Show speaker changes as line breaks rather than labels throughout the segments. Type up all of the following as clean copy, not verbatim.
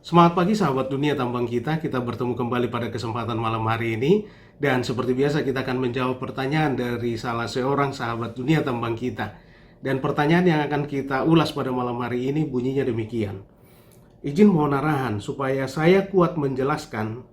Semangat pagi sahabat dunia tambang kita bertemu kembali pada kesempatan malam hari ini. Dan seperti biasa kita akan menjawab pertanyaan dari salah seorang sahabat dunia tambang kita. Dan pertanyaan yang akan kita ulas pada malam hari ini bunyinya demikian. Izin mohon arahan supaya saya kuat menjelaskan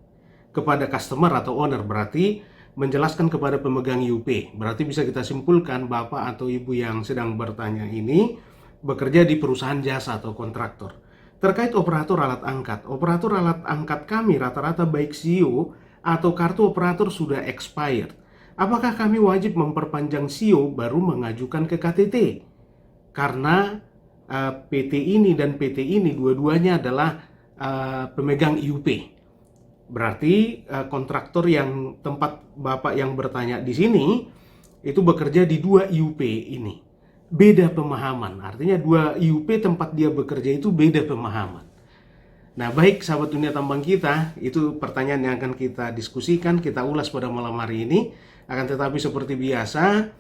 kepada customer atau owner, berarti menjelaskan kepada pemegang IUP. Berarti bisa kita simpulkan bapak atau ibu yang sedang bertanya ini bekerja di perusahaan jasa atau kontraktor. Terkait operator alat angkat. Operator alat angkat kami rata-rata baik CEO atau kartu operator sudah expired. Apakah kami wajib memperpanjang CEO baru mengajukan ke KTT? Karena PT ini dan PT ini dua-duanya adalah pemegang IUP. Berarti kontraktor yang tempat Bapak yang bertanya di sini itu bekerja di dua IUP ini. Beda pemahaman. Artinya dua IUP tempat dia bekerja itu beda pemahaman. Nah, baik sahabat dunia tambang kita, itu pertanyaan yang akan kita diskusikan, kita ulas pada malam hari ini. Akan tetapi seperti biasa,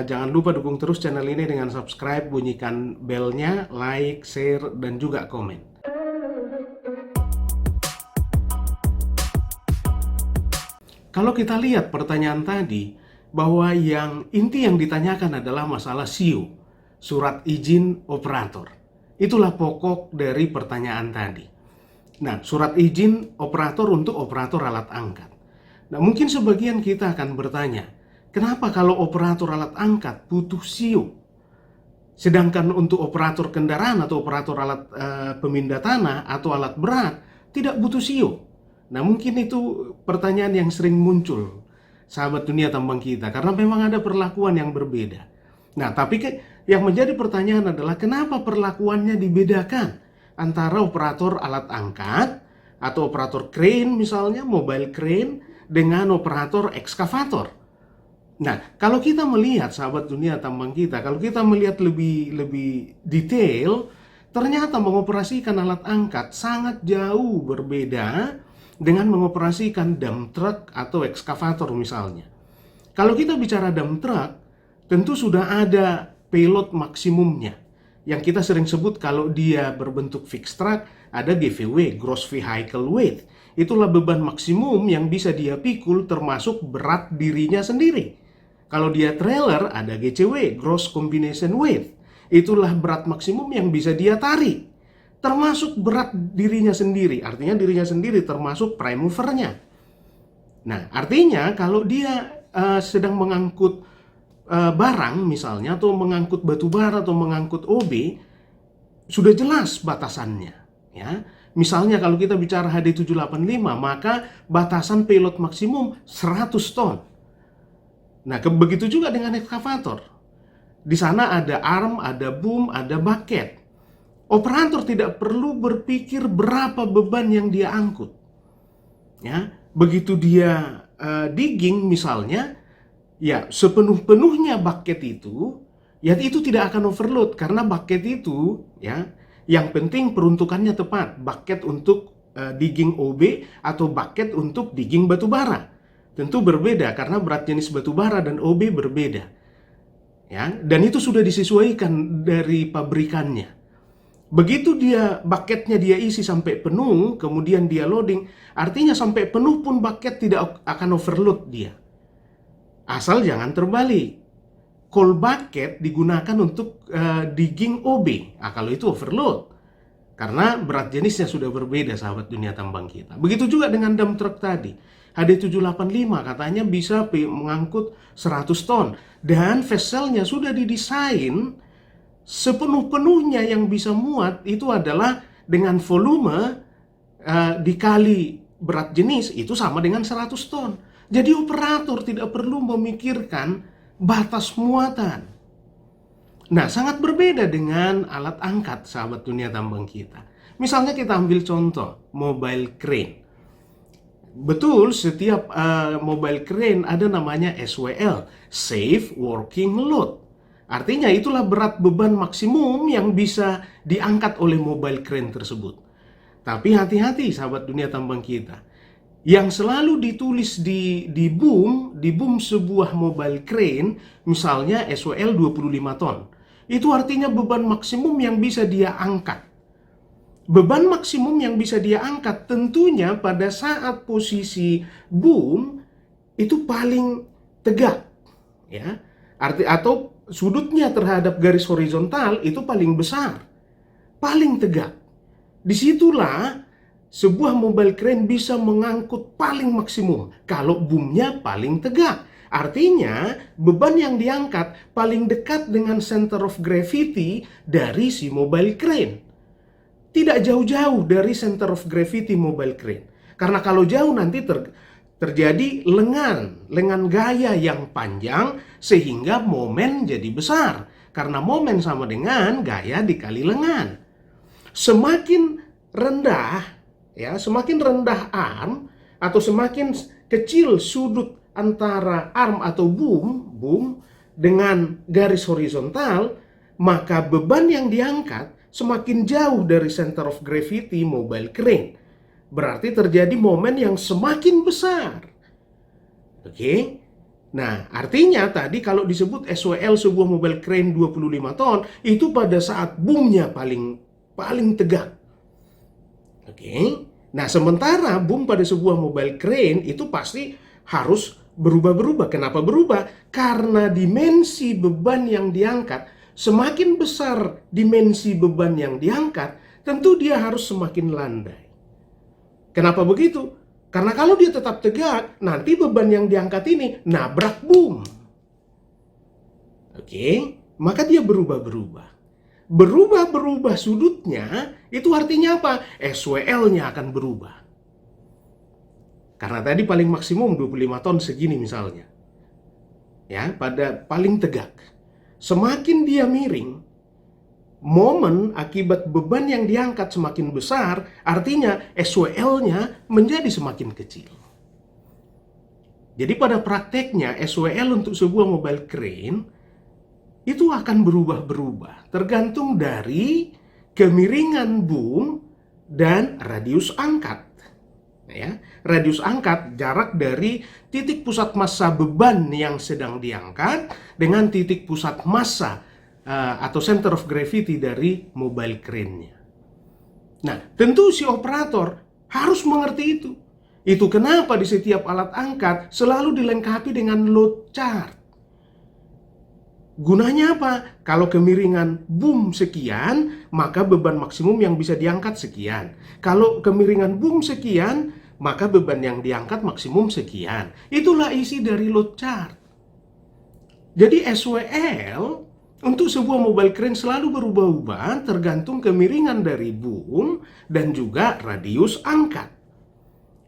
jangan lupa dukung terus channel ini dengan subscribe, bunyikan belnya, like, share, dan juga komen. Kalau kita lihat pertanyaan tadi, bahwa yang inti yang ditanyakan adalah masalah SIO, surat izin operator. Itulah pokok dari pertanyaan tadi. Nah, surat izin operator untuk operator alat angkat. Nah, mungkin sebagian kita akan bertanya, kenapa kalau operator alat angkat butuh SIO? Sedangkan untuk operator kendaraan atau operator alat pemindah tanah atau alat berat tidak butuh SIO. Nah, mungkin itu pertanyaan yang sering muncul sahabat dunia tambang kita, karena memang ada perlakuan yang berbeda. Nah, tapi yang menjadi pertanyaan adalah kenapa perlakuannya dibedakan antara operator alat angkat atau operator crane misalnya, mobile crane, dengan operator ekskavator. Nah, kalau kita melihat sahabat dunia tambang kita, kalau kita melihat lebih detail, ternyata mengoperasikan alat angkat sangat jauh berbeda dengan mengoperasikan dump truck atau ekskavator misalnya. Kalau kita bicara dump truck, tentu sudah ada payload maksimumnya. Yang kita sering sebut kalau dia berbentuk fixed truck, ada GVW, Gross Vehicle Weight. Itulah beban maksimum yang bisa dia pikul termasuk berat dirinya sendiri. Kalau dia trailer, ada GCW, Gross Combination Weight. Itulah berat maksimum yang bisa dia tarik, termasuk berat dirinya sendiri. Artinya dirinya sendiri termasuk prime movernya. Nah, artinya kalau dia sedang mengangkut barang misalnya, atau mengangkut batu bara atau mengangkut OB, sudah jelas batasannya, ya. Misalnya kalau kita bicara HD 785, maka batasan payload maksimum 100 ton. Nah, begitu juga dengan ekskavator. Di sana ada arm, ada boom, ada bucket. Operator tidak perlu berpikir berapa beban yang dia angkut. Ya, begitu dia digging misalnya, ya sepenuh-penuhnya bucket itu, ya itu tidak akan overload karena bucket itu, ya, yang penting peruntukannya tepat. Bucket untuk digging OB atau bucket untuk digging batu bara. Tentu berbeda karena berat jenis batu bara dan OB berbeda. Ya, dan itu sudah disesuaikan dari pabrikannya. Begitu dia bucketnya dia isi sampai penuh, kemudian dia loading, artinya sampai penuh pun bucket tidak akan overload dia. Asal jangan terbalik. Coal bucket digunakan untuk digging OB. Nah, kalau itu overload. Karena berat jenisnya sudah berbeda sahabat dunia tambang kita. Begitu juga dengan dump truck tadi. HD 785 katanya bisa mengangkut 100 ton. Dan vesselnya sudah didesain sepenuh-penuhnya yang bisa muat itu adalah dengan volume dikali berat jenis itu sama dengan 100 ton. Jadi operator tidak perlu memikirkan batas muatan. Nah, sangat berbeda dengan alat angkat sahabat dunia tambang kita. Misalnya kita ambil contoh mobile crane. Betul, setiap mobile crane ada namanya SWL, Safe Working Load. Artinya itulah berat beban maksimum yang bisa diangkat oleh mobile crane tersebut. Tapi hati-hati sahabat dunia tambang kita. Yang selalu ditulis di boom sebuah mobile crane, misalnya SWL 25 ton. Itu artinya beban maksimum yang bisa dia angkat. beban maksimum yang bisa dia angkat tentunya pada saat posisi boom itu paling tegak, ya. Atau sudutnya terhadap garis horizontal itu paling besar, paling tegak. Disitulah sebuah mobile crane bisa mengangkut paling maksimum kalau boomnya paling tegak. Artinya beban yang diangkat paling dekat dengan center of gravity dari si mobile crane. Tidak jauh-jauh dari center of gravity mobile crane. Karena kalau jauh nanti terjadi lengan gaya yang panjang sehingga momen jadi besar. Karena momen sama dengan gaya dikali lengan. Semakin rendah, ya, semakin rendah arm atau semakin kecil sudut antara arm atau boom dengan garis horizontal, maka beban yang diangkat semakin jauh dari center of gravity mobile crane. Berarti terjadi momen yang semakin besar. Oke? Nah, artinya tadi kalau disebut SWL sebuah mobile crane 25 ton, itu pada saat boomnya paling tegak. Oke? Nah, sementara boom pada sebuah mobile crane itu pasti harus berubah-berubah. Kenapa berubah? Karena dimensi beban yang diangkat, semakin besar dimensi beban yang diangkat, tentu dia harus semakin landai. Kenapa begitu? Karena kalau dia tetap tegak, nanti beban yang diangkat ini nabrak boom. Oke, maka dia berubah-berubah. Berubah-berubah sudutnya, itu artinya apa? SWL-nya akan berubah. Karena tadi paling maksimum 25 ton segini misalnya. Ya, pada paling tegak. Semakin dia miring, momen akibat beban yang diangkat semakin besar, artinya SWL-nya menjadi semakin kecil. Jadi pada prakteknya SWL untuk sebuah mobile crane itu akan berubah-berubah tergantung dari kemiringan boom dan radius angkat. Ya, radius angkat jarak dari titik pusat massa beban yang sedang diangkat dengan titik pusat massa atau center of gravity dari mobile crane-nya. Nah, tentu si operator harus mengerti itu. Itu kenapa di setiap alat angkat selalu dilengkapi dengan load chart. Gunanya apa? Kalau kemiringan boom sekian, maka beban maksimum yang bisa diangkat sekian. Kalau kemiringan boom sekian, maka beban yang diangkat maksimum sekian. Itulah isi dari load chart. Jadi SWL untuk sebuah mobile crane selalu berubah-ubah tergantung kemiringan dari boom dan juga radius angkat.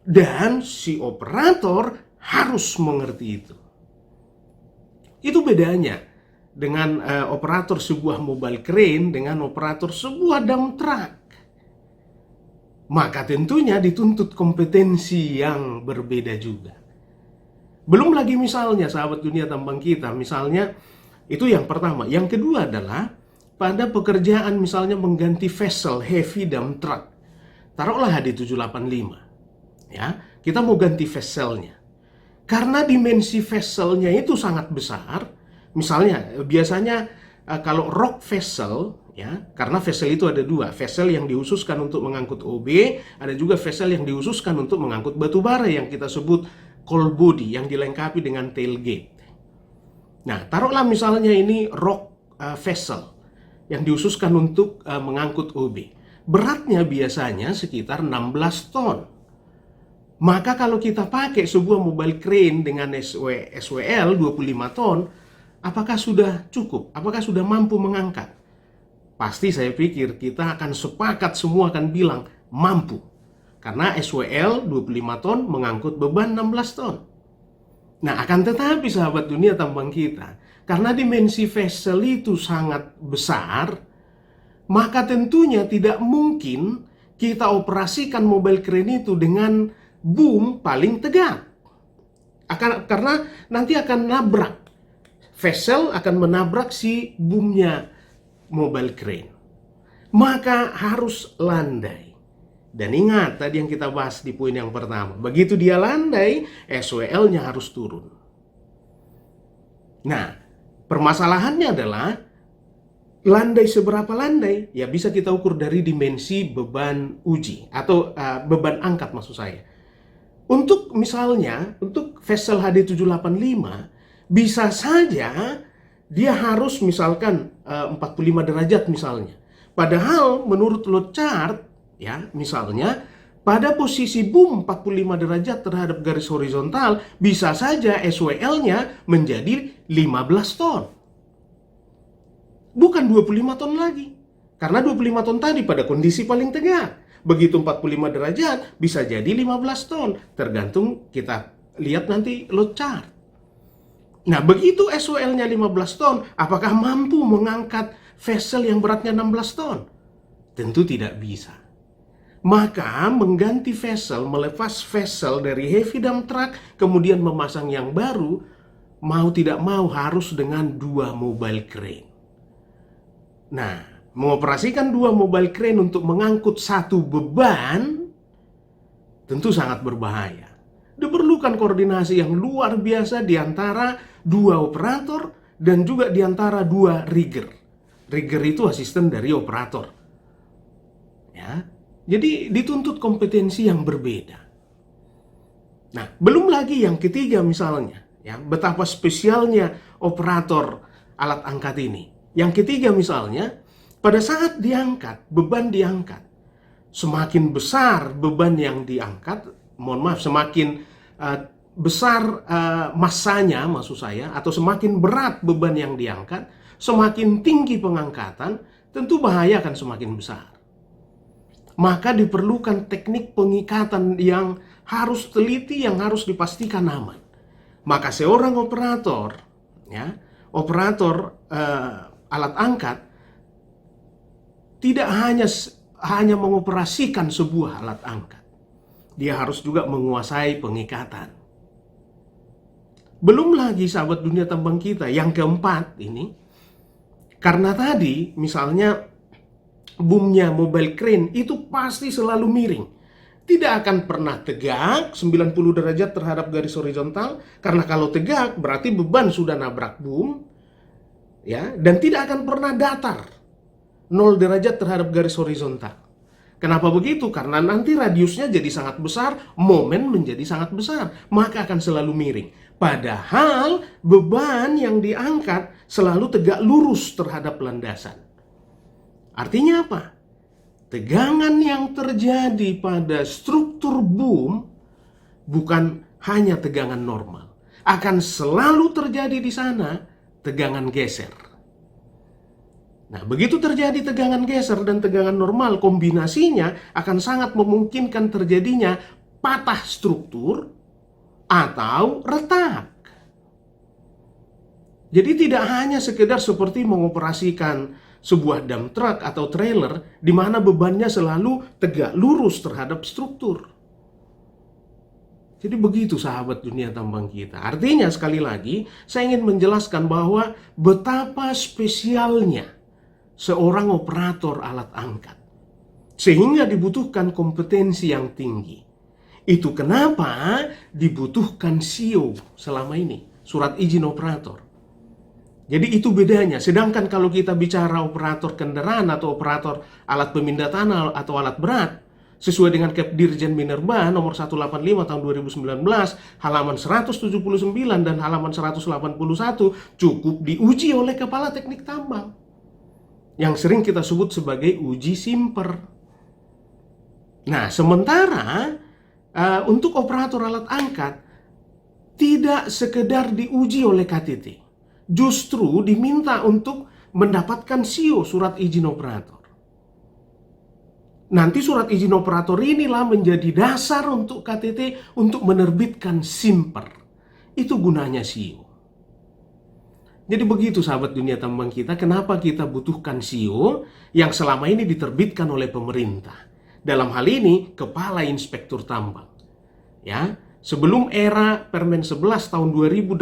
Dan si operator harus mengerti itu. Itu bedanya dengan operator sebuah mobile crane dengan operator sebuah dump truck. Maka tentunya dituntut kompetensi yang berbeda juga. Belum lagi misalnya sahabat dunia tambang kita, misalnya itu yang pertama. Yang kedua adalah pada pekerjaan misalnya mengganti vessel heavy dump truck. Taruhlah HD785. Ya, kita mau ganti vesselnya. Karena dimensi vesselnya itu sangat besar. Misalnya biasanya kalau rock vessel, ya, karena vessel itu ada dua, vessel yang dihususkan untuk mengangkut OB, ada juga vessel yang dihususkan untuk mengangkut batu bara yang kita sebut coal body yang dilengkapi dengan tailgate. Nah, taruhlah misalnya ini rock vessel yang dihususkan untuk mengangkut OB. Beratnya biasanya sekitar 16 ton. Maka kalau kita pakai sebuah mobile crane dengan SWL 25 ton, apakah sudah cukup? Apakah sudah mampu mengangkat? Pasti saya pikir kita akan sepakat semua akan bilang mampu. Karena SWL 25 ton mengangkut beban 16 ton. Nah, akan tetapi sahabat dunia tambang kita, karena dimensi vessel itu sangat besar, maka tentunya tidak mungkin kita operasikan mobile crane itu dengan boom paling tegak. Karena nanti akan nabrak. Vessel akan menabrak si boomnya mobile crane. Maka harus landai. Dan ingat tadi yang kita bahas di poin yang pertama. Begitu dia landai, SWL-nya harus turun. Nah, permasalahannya adalah landai seberapa landai? Ya bisa kita ukur dari dimensi beban uji atau beban angkat maksud saya. Untuk misalnya, untuk vessel HD785 bisa saja dia harus misalkan 45 derajat misalnya. Padahal menurut load chart ya, misalnya pada posisi boom 45 derajat terhadap garis horizontal bisa saja SWL-nya menjadi 15 ton. Bukan 25 ton lagi. Karena 25 ton tadi pada kondisi paling tegak. Begitu 45 derajat bisa jadi 15 ton. Tergantung kita lihat nanti load chart. Nah, begitu SWL-nya 15 ton, apakah mampu mengangkat vessel yang beratnya 16 ton? Tentu tidak bisa. Maka mengganti vessel, melepas vessel dari heavy dump truck, kemudian memasang yang baru, mau tidak mau harus dengan 2 mobile crane. Nah, mengoperasikan 2 mobile crane untuk mengangkut satu beban tentu sangat berbahaya. Diperlukan koordinasi yang luar biasa di antara 2 operator dan juga di antara 2 rigger. Rigger itu asisten dari operator. Ya. Jadi dituntut kompetensi yang berbeda. Nah, belum lagi yang ketiga misalnya, ya, betapa spesialnya operator alat angkat ini. Yang ketiga misalnya, pada saat diangkat, beban diangkat, semakin besar beban yang diangkat, semakin besar massanya maksud saya, atau semakin berat beban yang diangkat, semakin tinggi pengangkatan, tentu bahaya akan semakin besar. Maka diperlukan teknik pengikatan yang harus teliti, yang harus dipastikan aman. Maka seorang operator, ya, operator alat angkat tidak hanya mengoperasikan sebuah alat angkat. Dia harus juga menguasai pengikatan. Belum lagi sahabat dunia tambang kita, yang keempat ini, karena tadi misalnya boomnya mobile crane itu pasti selalu miring. Tidak akan pernah tegak 90 derajat terhadap garis horizontal, karena kalau tegak berarti beban sudah nabrak boom, ya, dan tidak akan pernah datar 0 derajat terhadap garis horizontal. Kenapa begitu? Karena nanti radiusnya jadi sangat besar, momen menjadi sangat besar, maka akan selalu miring. Padahal beban yang diangkat selalu tegak lurus terhadap landasan. Artinya apa? Tegangan yang terjadi pada struktur boom bukan hanya tegangan normal. Akan selalu terjadi di sana tegangan geser. Nah, begitu terjadi tegangan geser dan tegangan normal, kombinasinya akan sangat memungkinkan terjadinya patah struktur atau retak. Jadi tidak hanya sekedar seperti mengoperasikan sebuah dump truck atau trailer di mana bebannya selalu tegak lurus terhadap struktur. Jadi begitu sahabat dunia tambang kita. Artinya sekali lagi saya ingin menjelaskan bahwa betapa spesialnya seorang operator alat angkat, sehingga dibutuhkan kompetensi yang tinggi. Itu kenapa dibutuhkan SIO selama ini, surat izin operator. Jadi itu bedanya. Sedangkan kalau kita bicara operator kendaraan atau operator alat pemindah tanah atau alat berat, sesuai dengan Kepdirjen Minerba nomor 185 tahun 2019, halaman 179 dan halaman 181 cukup diuji oleh kepala teknik tambang, yang sering kita sebut sebagai uji simper. Nah, sementara untuk operator alat angkat tidak sekedar diuji oleh KTT, justru diminta untuk mendapatkan SIO, surat izin operator. Nanti surat izin operator inilah menjadi dasar untuk KTT untuk menerbitkan simper. Itu gunanya SIO. Jadi begitu sahabat dunia tambang kita, kenapa kita butuhkan SIO yang selama ini diterbitkan oleh pemerintah. Dalam hal ini Kepala Inspektur Tambang. Ya, sebelum era Permen 11 tahun 2018,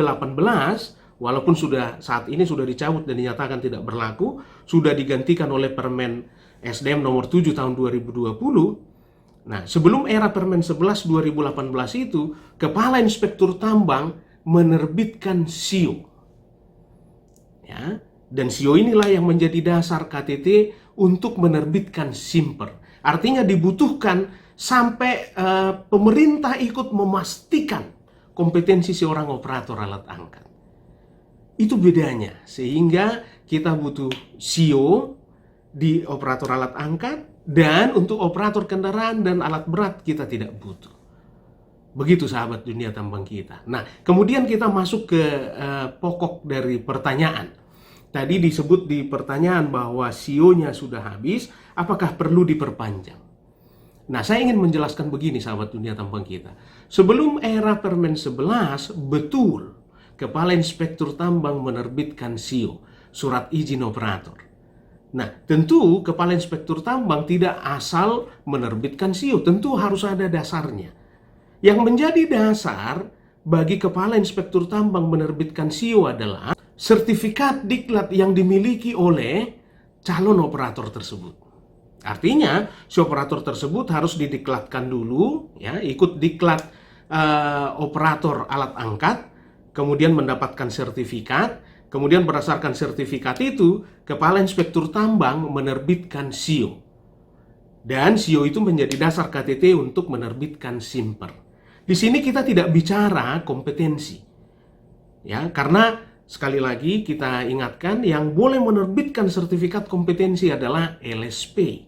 walaupun saat ini sudah dicabut dan dinyatakan tidak berlaku, sudah digantikan oleh Permen SDM nomor 7 tahun 2020. Nah, sebelum era Permen 11 2018 itu, Kepala Inspektur Tambang menerbitkan SIO. Ya, Dan SIO inilah yang menjadi dasar KTT untuk menerbitkan simper. Artinya dibutuhkan sampai pemerintah ikut memastikan kompetensi seorang operator alat angkat. Itu bedanya, sehingga kita butuh SIO di operator alat angkat, dan untuk operator kendaraan dan alat berat kita tidak butuh. Begitu sahabat dunia tambang kita. Nah, kemudian kita masuk ke pokok dari pertanyaan. Tadi disebut di pertanyaan bahwa SIO-nya sudah habis, apakah perlu diperpanjang? Nah, saya ingin menjelaskan begini sahabat dunia tambang kita. Sebelum era Permen 11, betul Kepala Inspektur Tambang menerbitkan SIO, surat izin operator. Nah, tentu Kepala Inspektur Tambang tidak asal menerbitkan SIO, tentu harus ada dasarnya. Yang menjadi dasar bagi Kepala Inspektur Tambang menerbitkan SIO adalah sertifikat diklat yang dimiliki oleh calon operator tersebut. Artinya, si operator tersebut harus didiklatkan dulu, ya, ikut diklat operator alat angkat, kemudian mendapatkan sertifikat, kemudian berdasarkan sertifikat itu, Kepala Inspektur Tambang menerbitkan SIO. Dan SIO itu menjadi dasar KTT untuk menerbitkan simper. Di sini kita tidak bicara kompetensi. Ya, karena sekali lagi kita ingatkan yang boleh menerbitkan sertifikat kompetensi adalah LSP.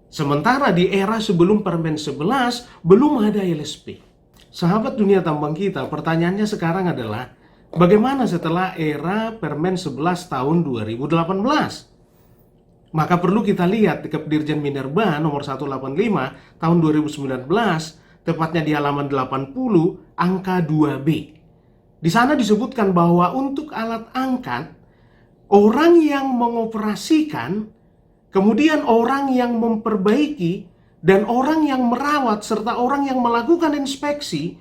Sementara di era sebelum Permen 11 belum ada LSP. Sahabat dunia tambang kita, pertanyaannya sekarang adalah bagaimana setelah era Permen 11 tahun 2018? Maka perlu kita lihat di Dirjen Minerba nomor 185 tahun 2019, tepatnya di halaman 80 angka 2B. Di sana disebutkan bahwa untuk alat angkat, orang yang mengoperasikan, kemudian orang yang memperbaiki, dan orang yang merawat, serta orang yang melakukan inspeksi,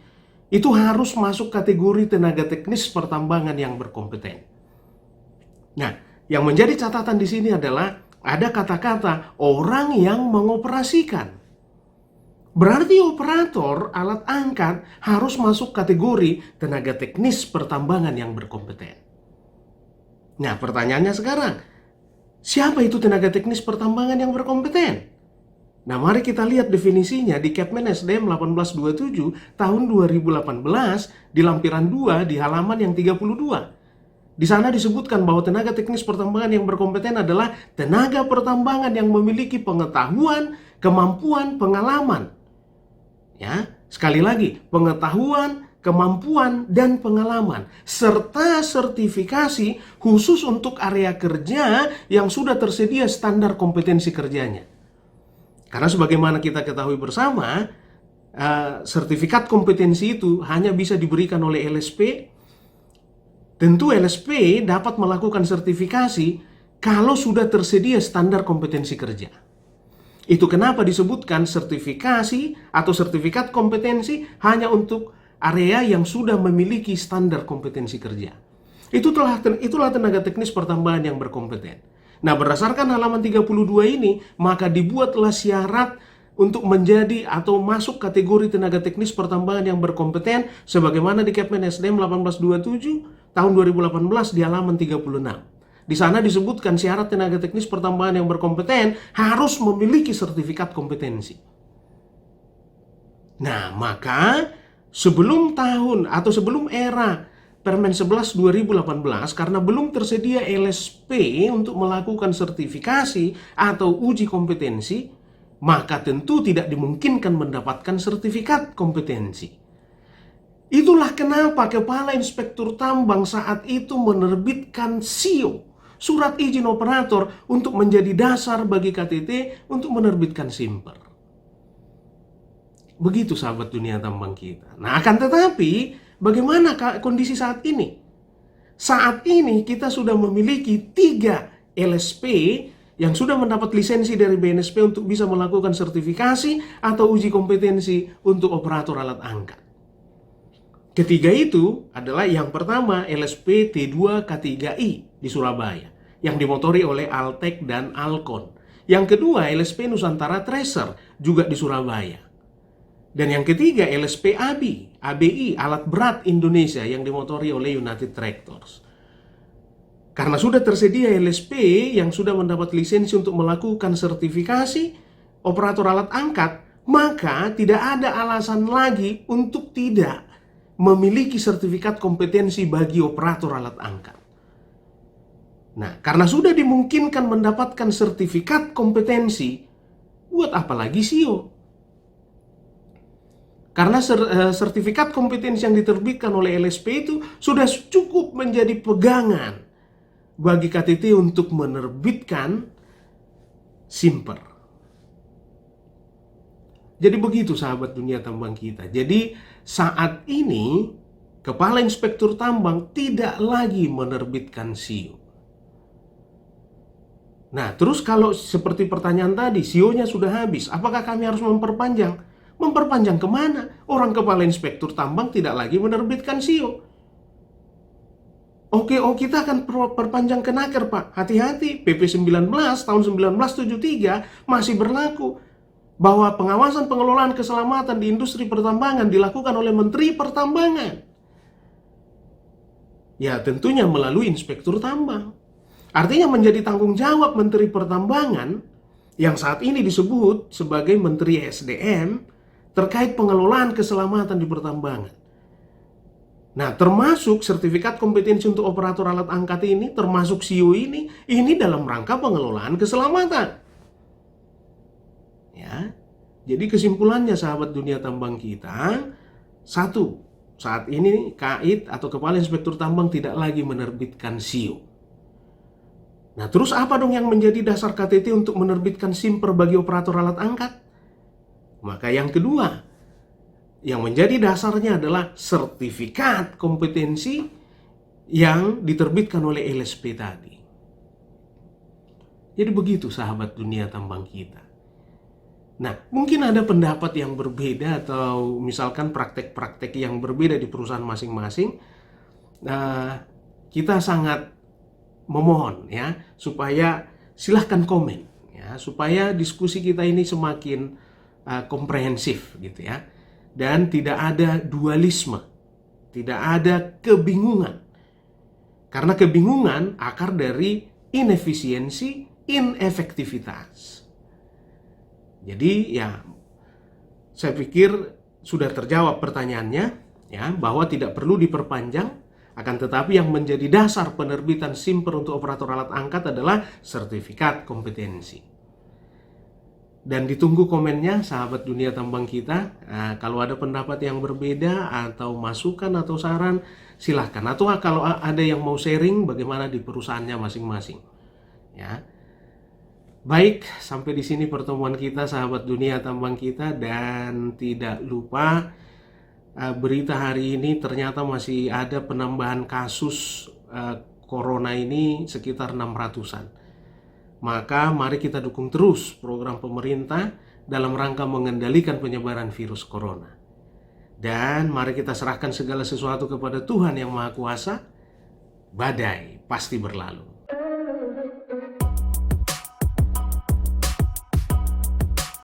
itu harus masuk kategori tenaga teknis pertambangan yang berkompeten. Nah, yang menjadi catatan di sini adalah ada kata-kata orang yang mengoperasikan. Berarti operator alat angkat harus masuk kategori tenaga teknis pertambangan yang berkompeten. Nah, pertanyaannya sekarang, siapa itu tenaga teknis pertambangan yang berkompeten? Nah, mari kita lihat definisinya di Kepmen SDM 1827 tahun 2018 di lampiran 2 di halaman yang 32. Di sana disebutkan bahwa tenaga teknis pertambangan yang berkompeten adalah tenaga pertambangan yang memiliki pengetahuan, kemampuan, pengalaman. Ya, sekali lagi, pengetahuan, kemampuan, dan pengalaman, serta sertifikasi khusus untuk area kerja yang sudah tersedia standar kompetensi kerjanya. Karena sebagaimana kita ketahui bersama, sertifikat kompetensi itu hanya bisa diberikan oleh LSP. Tentu LSP dapat melakukan sertifikasi kalau sudah tersedia standar kompetensi kerja. Itu kenapa disebutkan sertifikasi atau sertifikat kompetensi hanya untuk area yang sudah memiliki standar kompetensi kerja. Itulah tenaga teknis pertambangan yang berkompeten. Nah, berdasarkan halaman 32 ini, maka dibuatlah syarat untuk menjadi atau masuk kategori tenaga teknis pertambangan yang berkompeten sebagaimana di Kepmen SDM 1827 tahun 2018 di halaman 36. Di sana disebutkan syarat tenaga teknis pertambangan yang berkompeten harus memiliki sertifikat kompetensi. Nah, maka sebelum era Permen 11 2018, karena belum tersedia LSP untuk melakukan sertifikasi atau uji kompetensi, maka tentu tidak dimungkinkan mendapatkan sertifikat kompetensi. Itulah kenapa Kepala Inspektur Tambang saat itu menerbitkan SIO, surat izin operator, untuk menjadi dasar bagi KTT untuk menerbitkan simper. Begitu sahabat dunia tambang kita. Nah, akan tetapi bagaimana kondisi saat ini? Saat ini kita sudah memiliki 3 LSP yang sudah mendapat lisensi dari BNSP untuk bisa melakukan sertifikasi atau uji kompetensi untuk operator alat angkat. Ketiga itu adalah yang pertama LSP T2K3I di Surabaya yang dimotori oleh Altek dan Alkon. Yang kedua LSP Nusantara Tracer juga di Surabaya. Dan yang ketiga LSP ABI Alat Berat Indonesia yang dimotori oleh United Tractors. Karena sudah tersedia LSP yang sudah mendapat lisensi untuk melakukan sertifikasi operator alat angkat, maka tidak ada alasan lagi untuk tidak memiliki sertifikat kompetensi bagi operator alat angkat. Nah, karena sudah dimungkinkan mendapatkan sertifikat kompetensi, buat apa lagi SIO? Karena sertifikat kompetensi yang diterbitkan oleh LSP itu sudah cukup menjadi pegangan bagi KTT untuk menerbitkan simper. Jadi begitu sahabat dunia tambang kita. Jadi saat ini Kepala Inspektur Tambang tidak lagi menerbitkan SIO. Nah, terus kalau seperti pertanyaan tadi, SIO-nya sudah habis, apakah kami harus memperpanjang? Memperpanjang kemana? Orang Kepala Inspektur Tambang tidak lagi menerbitkan SIO. Oke, kita akan perpanjang ke Naker, Pak. Hati-hati, PP 19 tahun 1973 masih berlaku. Bahwa pengawasan pengelolaan keselamatan di industri pertambangan dilakukan oleh Menteri Pertambangan. Ya, tentunya melalui Inspektur Tambang. Artinya menjadi tanggung jawab Menteri Pertambangan yang saat ini disebut sebagai Menteri SDM terkait pengelolaan keselamatan di pertambangan. Nah, termasuk sertifikat kompetensi untuk operator alat angkat ini, termasuk SIO ini dalam rangka pengelolaan keselamatan. Ya, jadi kesimpulannya sahabat dunia tambang kita, satu, saat ini KAIT atau Kepala Inspektur Tambang tidak lagi menerbitkan SIO. Nah, terus apa dong yang menjadi dasar KTT untuk menerbitkan simper bagi operator alat angkat? Maka yang kedua, yang menjadi dasarnya adalah sertifikat kompetensi yang diterbitkan oleh LSP tadi. Jadi begitu sahabat dunia tambang kita. Nah, mungkin ada pendapat yang berbeda atau misalkan praktek-praktek yang berbeda di perusahaan masing-masing. Kita sangat memohon ya supaya silahkan komen ya, supaya diskusi kita ini semakin komprehensif gitu ya, dan tidak ada dualisme, tidak ada kebingungan, karena kebingungan akar dari inefisiensi, inefektivitas. Jadi ya saya pikir sudah terjawab pertanyaannya ya, bahwa tidak perlu diperpanjang. Akan tetapi yang menjadi dasar penerbitan simper untuk operator alat angkat adalah sertifikat kompetensi. Dan ditunggu komennya sahabat dunia tambang kita. Kalau ada pendapat yang berbeda atau masukan atau saran, silahkan. Atau kalau ada yang mau sharing bagaimana di perusahaannya masing-masing. Ya. Baik, sampai di sini pertemuan kita sahabat dunia tambang kita, dan tidak lupa berita hari ini ternyata masih ada penambahan kasus corona ini sekitar 600-an. Maka mari kita dukung terus program pemerintah dalam rangka mengendalikan penyebaran virus corona. Dan mari kita serahkan segala sesuatu kepada Tuhan yang Maha Kuasa. Badai pasti berlalu.